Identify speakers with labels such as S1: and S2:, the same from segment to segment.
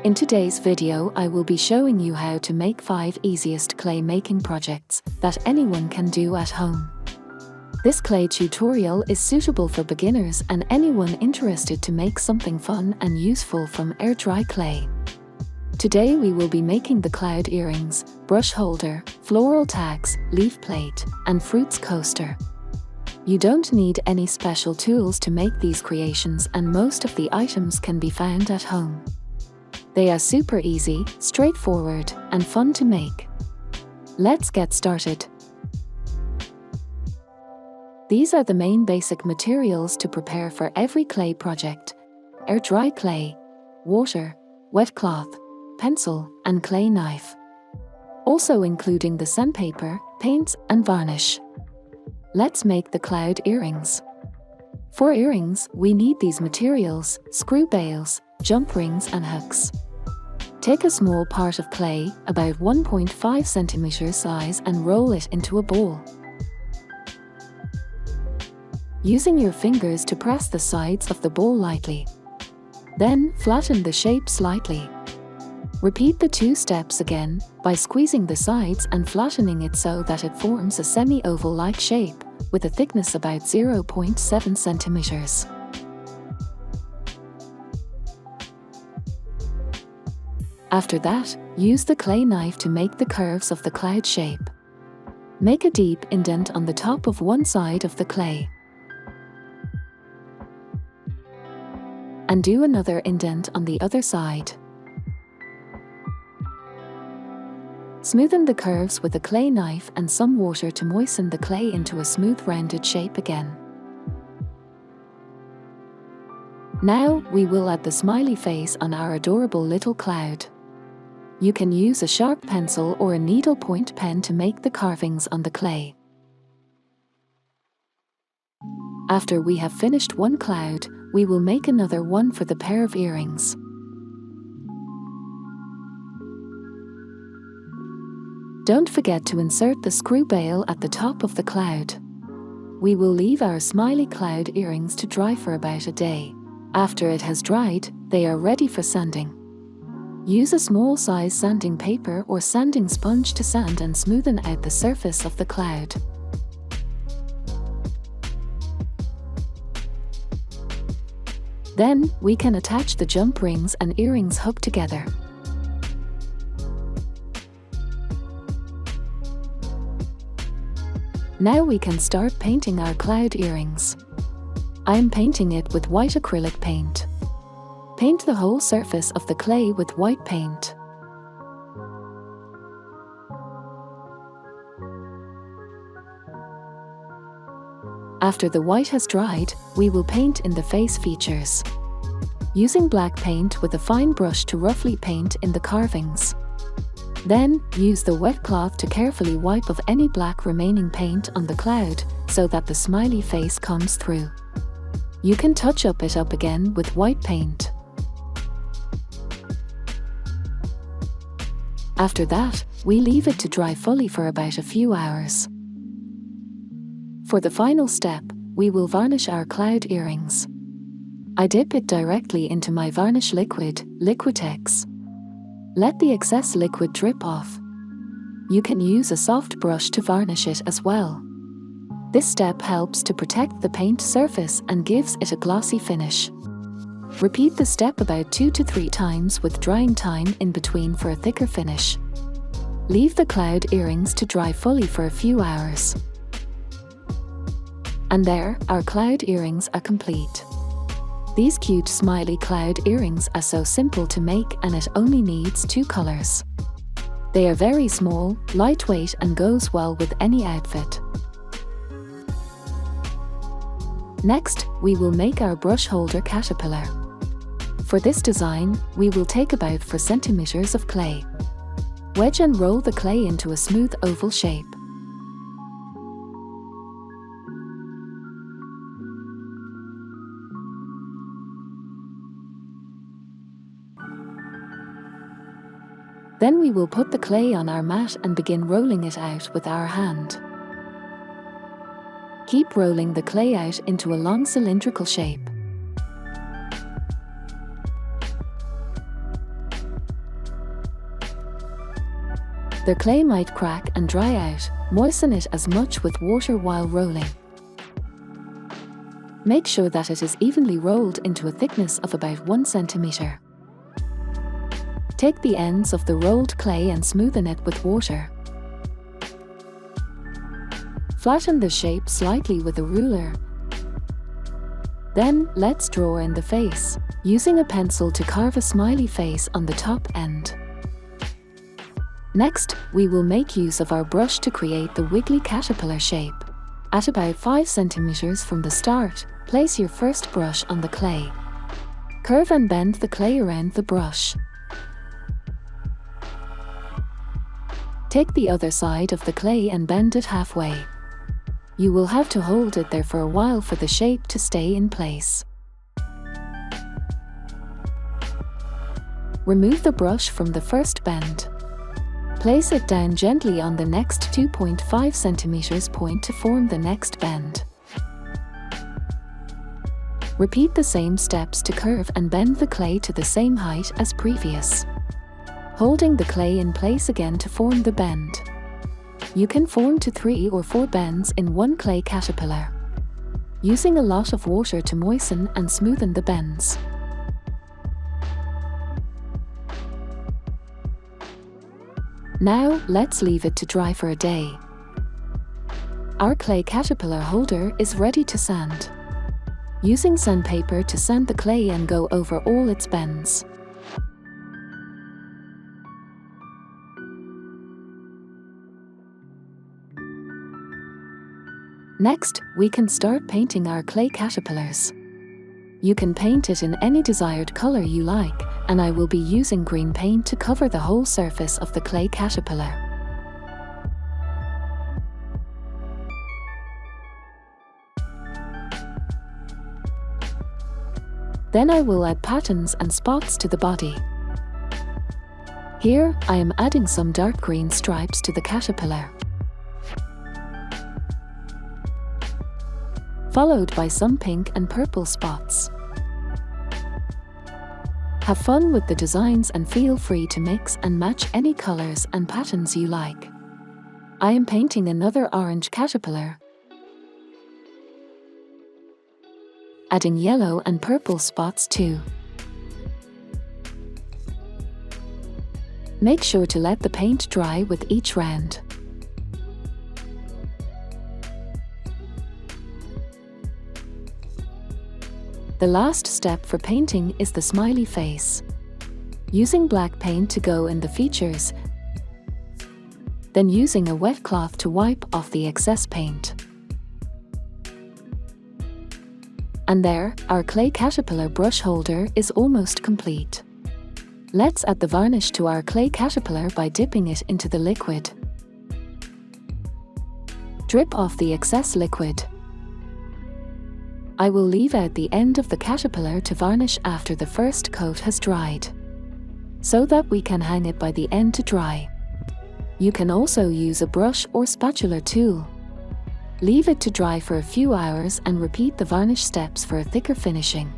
S1: In today's video, I will be showing you how to make 5 easiest clay making projects that anyone can do at home. This clay tutorial is suitable for beginners and anyone interested to make something fun and useful from air-dry clay. Today we will be making the cloud earrings, brush holder, floral tags, leaf plate, and fruits coaster. You don't need any special tools to make these creations, and most of the items can be found at home. They are super easy, straightforward, and fun to make. Let's get started. These are the main basic materials to prepare for every clay project: air-dry clay, water, wet cloth, pencil, and clay knife. Also including the sandpaper, paints, and varnish. Let's make the cloud earrings. For earrings, we need these materials: screw bales, jump rings, and hooks. Take a small part of clay, about 1.5 centimeters size, and roll it into a ball. Using your fingers to press the sides of the ball lightly. Then, flatten the shape slightly. Repeat the 2 steps again, by squeezing the sides and flattening it so that it forms a semi-oval-like shape, with a thickness about 0.7 centimeters. After that, use the clay knife to make the curves of the cloud shape. Make a deep indent on the top of one side of the clay. And do another indent on the other side. Smoothen the curves with a clay knife and some water to moisten the clay into a smooth rounded shape again. Now, we will add the smiley face on our adorable little cloud. You can use a sharp pencil or a needlepoint pen to make the carvings on the clay. After we have finished one cloud, we will make another one for the pair of earrings. Don't forget to insert the screw bale at the top of the cloud. We will leave our smiley cloud earrings to dry for about a day. After it has dried, they are ready for sanding. Use a small size sanding paper or sanding sponge to sand and smoothen out the surface of the cloud. Then, we can attach the jump rings and earrings hooked together. Now we can start painting our cloud earrings. I am painting it with white acrylic paint. Paint the whole surface of the clay with white paint. After the white has dried, we will paint in the face features. Using black paint with a fine brush to roughly paint in the carvings. Then, use the wet cloth to carefully wipe off any black remaining paint on the cloud, so that the smiley face comes through. You can touch it up again with white paint. After that, we leave it to dry fully for about a few hours. For the final step, we will varnish our cloud earrings. I dip it directly into my varnish liquid, Liquitex. Let the excess liquid drip off. You can use a soft brush to varnish it as well. This step helps to protect the paint surface and gives it a glossy finish. Repeat the step about 2 to 3 times with drying time in between for a thicker finish. Leave the cloud earrings to dry fully for a few hours. And there, our cloud earrings are complete. These cute smiley cloud earrings are so simple to make, and it only needs 2 colors. They are very small, lightweight, and goes well with any outfit. Next, we will make our brush holder caterpillar. For this design, we will take about 4 centimeters of clay. Wedge and roll the clay into a smooth oval shape. Then we will put the clay on our mat and begin rolling it out with our hand. Keep rolling the clay out into a long cylindrical shape. The clay might crack and dry out. Moisten it as much with water while rolling. Make sure that it is evenly rolled into a thickness of about 1 centimeter. Take the ends of the rolled clay and smoothen it with water. Flatten the shape slightly with a ruler. Then, let's draw in the face, using a pencil to carve a smiley face on the top end. Next, we will make use of our brush to create the wiggly caterpillar shape. At about 5 centimeters from the start, place your first brush on the clay. Curve and bend the clay around the brush. Take the other side of the clay and bend it halfway. You will have to hold it there for a while for the shape to stay in place. Remove the brush from the first bend. Place it down gently on the next 2.5 centimeters point to form the next bend. Repeat the same steps to curve and bend the clay to the same height as previous, holding the clay in place again to form the bend. You can form to 3 or 4 bends in one clay caterpillar, using a lot of water to moisten and smoothen the bends. Now, let's leave it to dry for a day. Our clay caterpillar holder is ready to sand. Using sandpaper to sand the clay and go over all its bends. Next, we can start painting our clay caterpillars. You can paint it in any desired color you like, and I will be using green paint to cover the whole surface of the clay caterpillar. Then I will add patterns and spots to the body. Here, I am adding some dark green stripes to the caterpillar, followed by some pink and purple spots. Have fun with the designs and feel free to mix and match any colors and patterns you like. I am painting another orange caterpillar, adding yellow and purple spots too. Make sure to let the paint dry with each round. The last step for painting is the smiley face. Using black paint to go in the features, then using a wet cloth to wipe off the excess paint. And there, our clay caterpillar brush holder is almost complete. Let's add the varnish to our clay caterpillar by dipping it into the liquid. Drip off the excess liquid. I will leave out the end of the caterpillar to varnish after the first coat has dried, so that we can hang it by the end to dry. You can also use a brush or spatula tool. Leave it to dry for a few hours and repeat the varnish steps for a thicker finishing.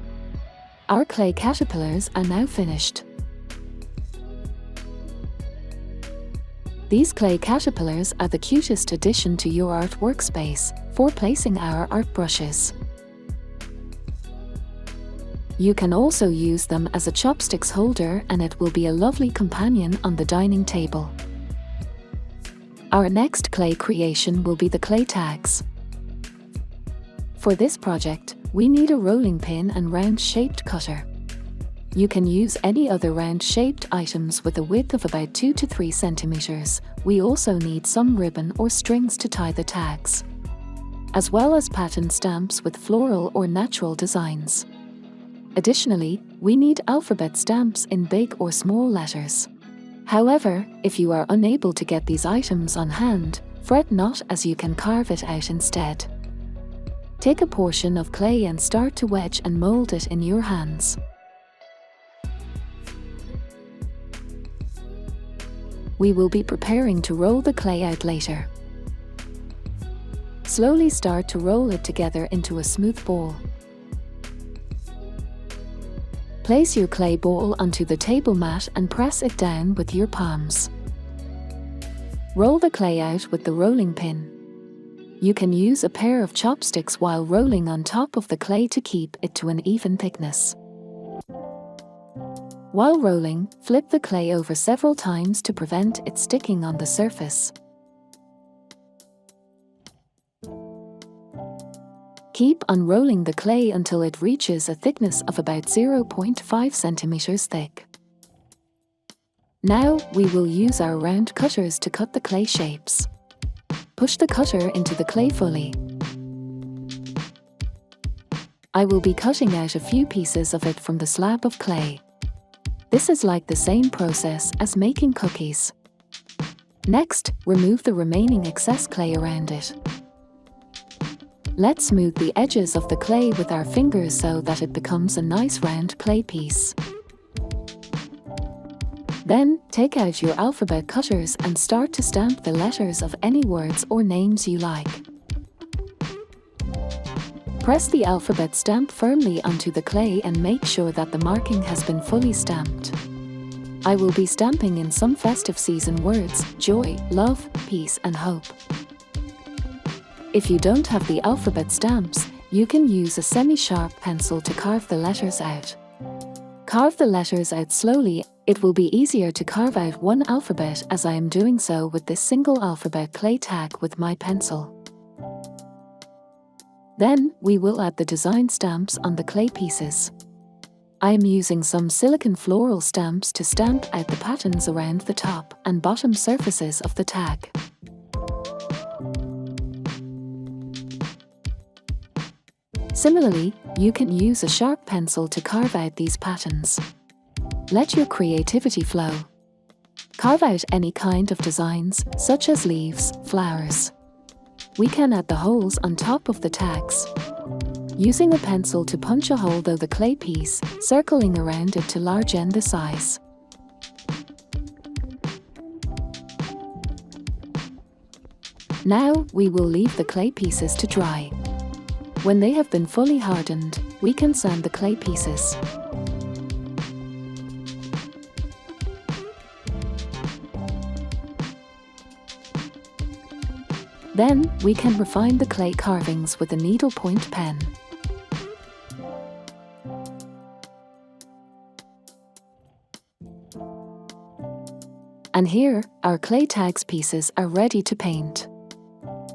S1: Our clay caterpillars are now finished. These clay caterpillars are the cutest addition to your art workspace for placing our art brushes. You can also use them as a chopsticks holder and it will be a lovely companion on the dining table. Our next clay creation will be the clay tags. For this project, we need a rolling pin and round-shaped cutter. You can use any other round-shaped items with a width of about 2 to 3 centimeters. We also need some ribbon or strings to tie the tags, as well as pattern stamps with floral or natural designs. Additionally, we need alphabet stamps in big or small letters. However, if you are unable to get these items on hand, fret not, as you can carve it out instead. Take a portion of clay and start to wedge and mold it in your hands. We will be preparing to roll the clay out later. Slowly start to roll it together into a smooth ball. Place your clay ball onto the table mat and press it down with your palms. Roll the clay out with the rolling pin. You can use a pair of chopsticks while rolling on top of the clay to keep it to an even thickness. While rolling, flip the clay over several times to prevent it sticking on the surface. Keep unrolling the clay until it reaches a thickness of about 0.5 centimeters thick. Now, we will use our round cutters to cut the clay shapes. Push the cutter into the clay fully. I will be cutting out a few pieces of it from the slab of clay. This is like the same process as making cookies. Next, remove the remaining excess clay around it. Let's smooth the edges of the clay with our fingers so that it becomes a nice round clay piece. Then, take out your alphabet cutters and start to stamp the letters of any words or names you like. Press the alphabet stamp firmly onto the clay and make sure that the marking has been fully stamped. I will be stamping in some festive season words: joy, love, peace, and hope. If you don't have the alphabet stamps, you can use a semi-sharp pencil to carve the letters out. Carve the letters out slowly. It will be easier to carve out one alphabet as I am doing so with this single alphabet clay tag with my pencil. Then, we will add the design stamps on the clay pieces. I am using some silicone floral stamps to stamp out the patterns around the top and bottom surfaces of the tag. Similarly, you can use a sharp pencil to carve out these patterns. Let your creativity flow. Carve out any kind of designs, such as leaves, flowers. We can add the holes on top of the tags. Using a pencil to punch a hole through the clay piece, circling around it to largen the size. Now, we will leave the clay pieces to dry. When they have been fully hardened, we can sand the clay pieces. Then, we can refine the clay carvings with a needlepoint pen. And here, our clay tags pieces are ready to paint.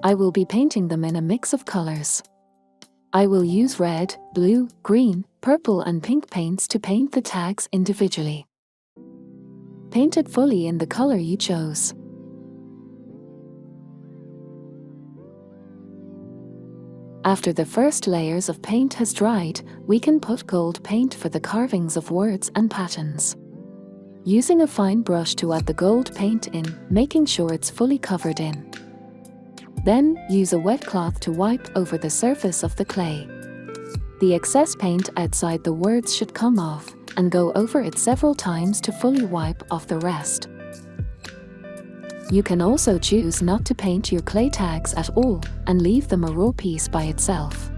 S1: I will be painting them in a mix of colors. I will use red, blue, green, purple and pink paints to paint the tags individually. Paint it fully in the color you chose. After the first layers of paint has dried, we can put gold paint for the carvings of words and patterns. Using a fine brush to add the gold paint in, making sure it's fully covered in. Then, use a wet cloth to wipe over the surface of the clay. The excess paint outside the words should come off, and go over it several times to fully wipe off the rest. You can also choose not to paint your clay tags at all, and leave them a raw piece by itself.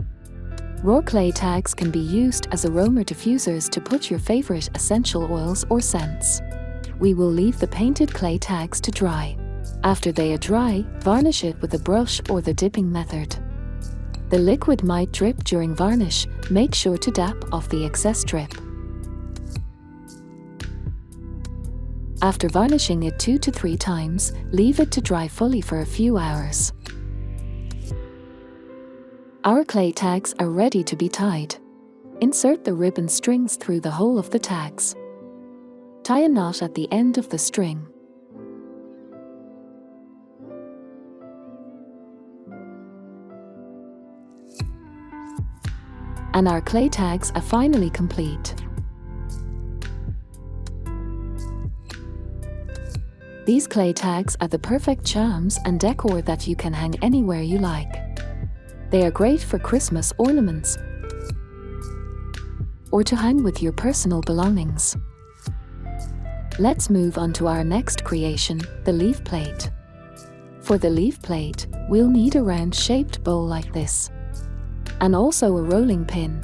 S1: Raw clay tags can be used as aroma diffusers to put your favorite essential oils or scents. We will leave the painted clay tags to dry. After they are dry, varnish it with a brush or the dipping method. The liquid might drip during varnish, make sure to dab off the excess drip. After varnishing it 2 to 3 times, leave it to dry fully for a few hours. Our clay tags are ready to be tied. Insert the ribbon strings through the hole of the tags. Tie a knot at the end of the string. And our clay tags are finally complete. These clay tags are the perfect charms and decor that you can hang anywhere you like. They are great for Christmas ornaments or to hang with your personal belongings. Let's move on to our next creation, the leaf plate. For the leaf plate, we'll need a round-shaped bowl like this, and also a rolling pin.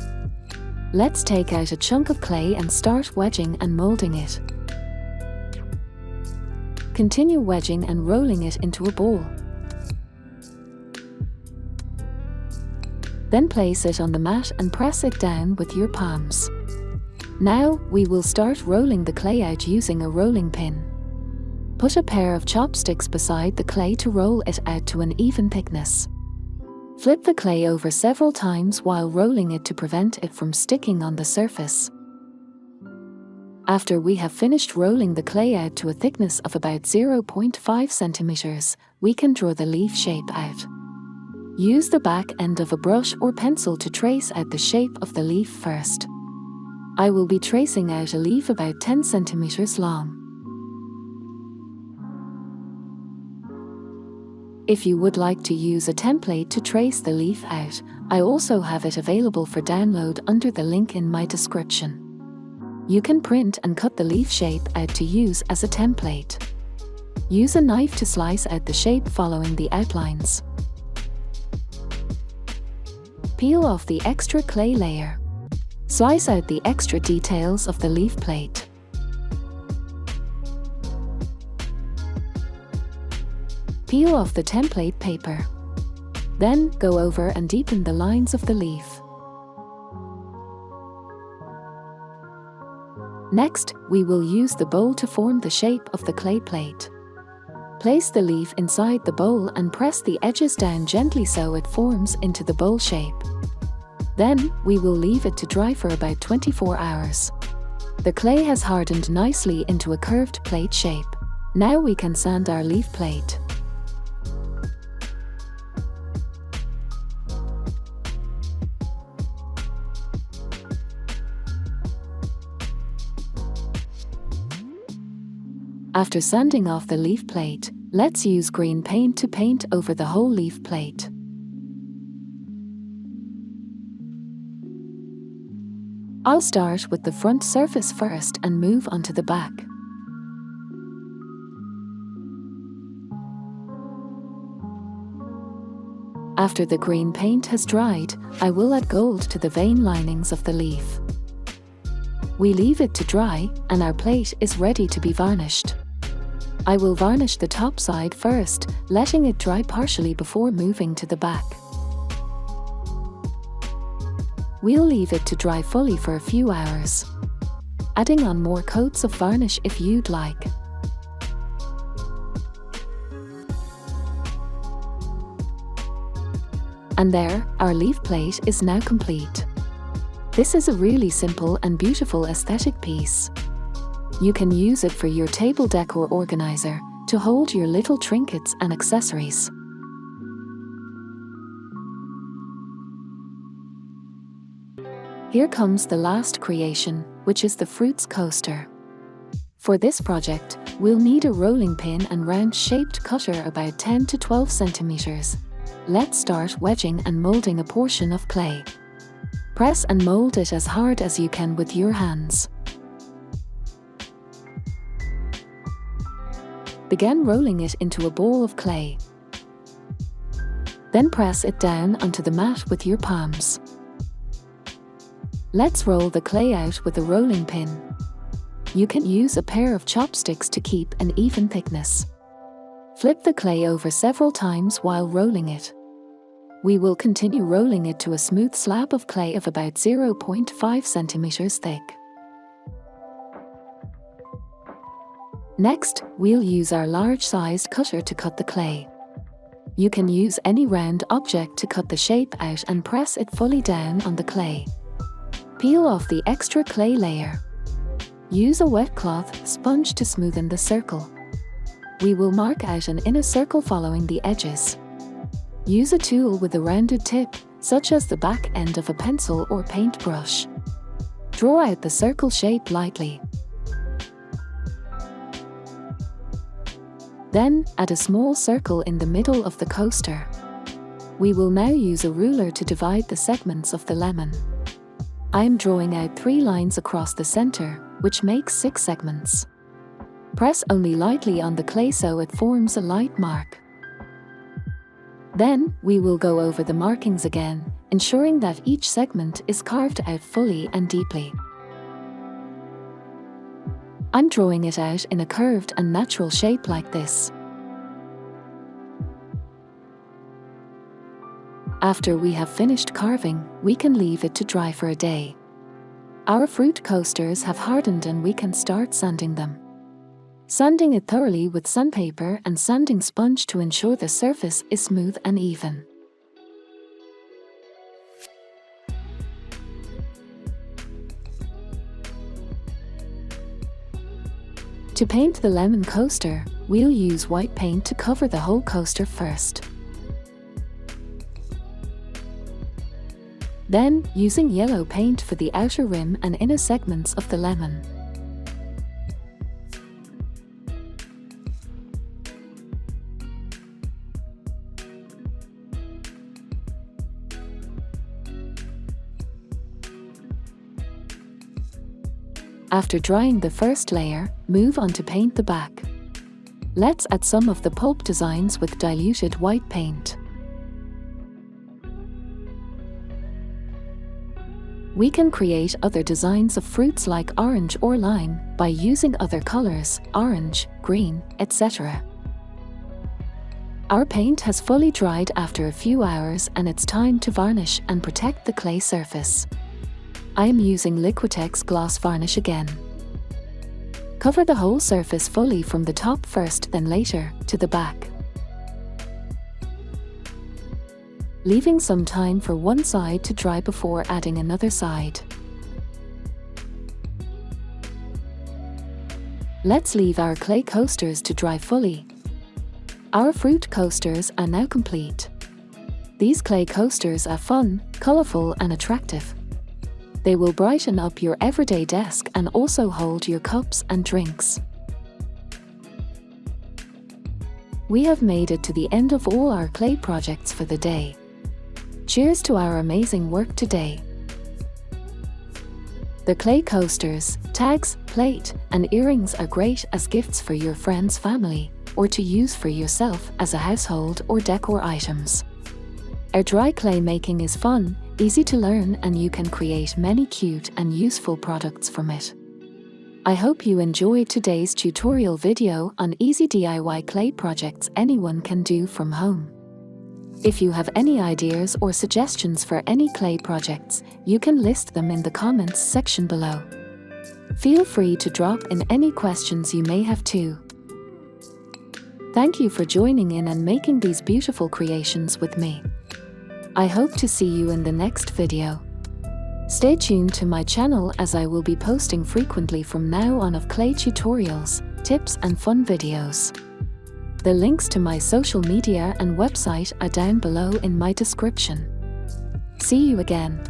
S1: Let's take out a chunk of clay and start wedging and molding it. Continue wedging and rolling it into a ball. Then place it on the mat and press it down with your palms. Now, we will start rolling the clay out using a rolling pin. Put a pair of chopsticks beside the clay to roll it out to an even thickness. Flip the clay over several times while rolling it to prevent it from sticking on the surface. After we have finished rolling the clay out to a thickness of about 0.5 centimeters, we can draw the leaf shape out. Use the back end of a brush or pencil to trace out the shape of the leaf first. I will be tracing out a leaf about 10 centimeters long. If you would like to use a template to trace the leaf out, I also have it available for download under the link in my description. You can print and cut the leaf shape out to use as a template. Use a knife to slice out the shape following the outlines. Peel off the extra clay layer. Slice out the extra details of the leaf plate. Peel off the template paper. Then, go over and deepen the lines of the leaf. Next, we will use the bowl to form the shape of the clay plate. Place the leaf inside the bowl and press the edges down gently so it forms into the bowl shape. Then, we will leave it to dry for about 24 hours. The clay has hardened nicely into a curved plate shape. Now we can sand our leaf plate. After sanding off the leaf plate, let's use green paint to paint over the whole leaf plate. I'll start with the front surface first and move on to the back. After the green paint has dried, I will add gold to the vein linings of the leaf. We leave it to dry, and our plate is ready to be varnished. I will varnish the top side first, letting it dry partially before moving to the back. We'll leave it to dry fully for a few hours, adding on more coats of varnish if you'd like. And there, our leaf plate is now complete. This is a really simple and beautiful aesthetic piece. You can use it for your table decor organizer to hold your little trinkets and accessories. Here comes the last creation, which is the fruits coaster. For this project, we'll need a rolling pin and round-shaped cutter about 10 to 12 centimeters. Let's start wedging and molding a portion of clay. Press and mold it as hard as you can with your hands. Begin rolling it into a ball of clay. Then press it down onto the mat with your palms. Let's roll the clay out with a rolling pin. You can use a pair of chopsticks to keep an even thickness. Flip the clay over several times while rolling it. We will continue rolling it to a smooth slab of clay of about 0.5 centimeters thick. Next, we'll use our large-sized cutter to cut the clay. You can use any round object to cut the shape out and press it fully down on the clay. Peel off the extra clay layer. Use a wet cloth sponge to smoothen the circle. We will mark out an inner circle following the edges. Use a tool with a rounded tip, such as the back end of a pencil or paintbrush. Draw out the circle shape lightly. Then, add a small circle in the middle of the coaster. We will now use a ruler to divide the segments of the lemon. I am drawing out 3 lines across the center, which makes 6 segments. Press only lightly on the clay so it forms a light mark. Then, we will go over the markings again, ensuring that each segment is carved out fully and deeply. I'm drawing it out in a curved and natural shape like this. After we have finished carving, we can leave it to dry for a day. Our fruit coasters have hardened and we can start sanding them. Sanding it thoroughly with sandpaper and sanding sponge to ensure the surface is smooth and even. To paint the lemon coaster, we'll use white paint to cover the whole coaster first. Then, using yellow paint for the outer rim and inner segments of the lemon. After drying the first layer, move on to paint the back. Let's add some of the pulp designs with diluted white paint. We can create other designs of fruits like orange or lime by using other colors, orange, green, etc. Our paint has fully dried after a few hours and it's time to varnish and protect the clay surface. I am using Liquitex gloss varnish again. Cover the whole surface fully from the top first, then later to the back. Leaving some time for one side to dry before adding another side. Let's leave our clay coasters to dry fully. Our fruit coasters are now complete. These clay coasters are fun, colorful and attractive. They will brighten up your everyday desk and also hold your cups and drinks. We have made it to the end of all our clay projects for the day. Cheers to our amazing work today. The clay coasters, tags, plate, and earrings are great as gifts for your friends, family, or to use for yourself as a household or decor items. Our dry clay making is fun, easy to learn, and you can create many cute and useful products from it. I hope you enjoyed today's tutorial video on easy DIY clay projects anyone can do from home. If you have any ideas or suggestions for any clay projects, you can list them in the comments section below. Feel free to drop in any questions you may have too. Thank you for joining in and making these beautiful creations with me. I hope to see you in the next video. Stay tuned to my channel as I will be posting frequently from now on of clay tutorials, tips and fun videos. The links to my social media and website are down below in my description. See you again.